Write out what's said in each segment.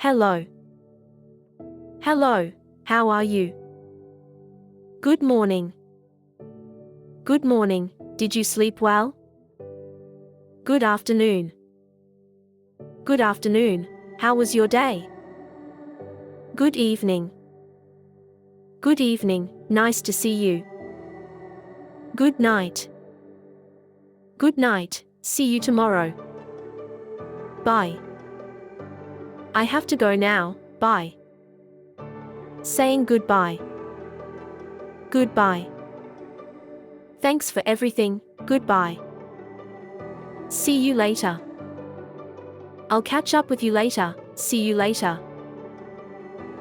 Hello. Hello, how are you? Good morning. Good morning, did you sleep well? Good afternoon. Good afternoon, how was your day? Good evening. Good evening, nice to see you. Good night. Good night, see you tomorrow. Bye. I have to go now, bye. Saying goodbye. Goodbye. Thanks for everything, goodbye. See you later. I'll catch up with you later, see you later.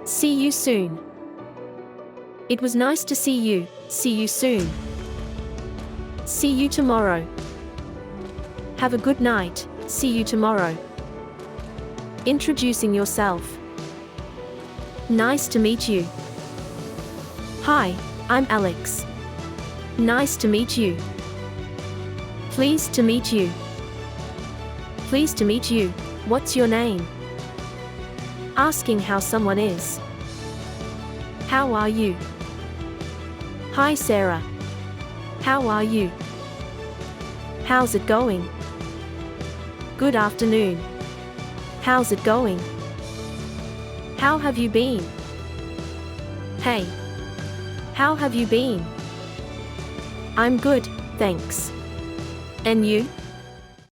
See you soon. It was nice to see you soon. See you tomorrow. Have a good night, see you tomorrow. Introducing yourself. Nice to meet you. Hi, I'm Alex. Nice to meet you. Pleased to meet you. Pleased to meet you, what's your name? Asking how someone is. How are you? Hi Sarah. How are you? How's it going? Good afternoon. How's it going? How have you been? Hey. How have you been? I'm good, thanks. And you?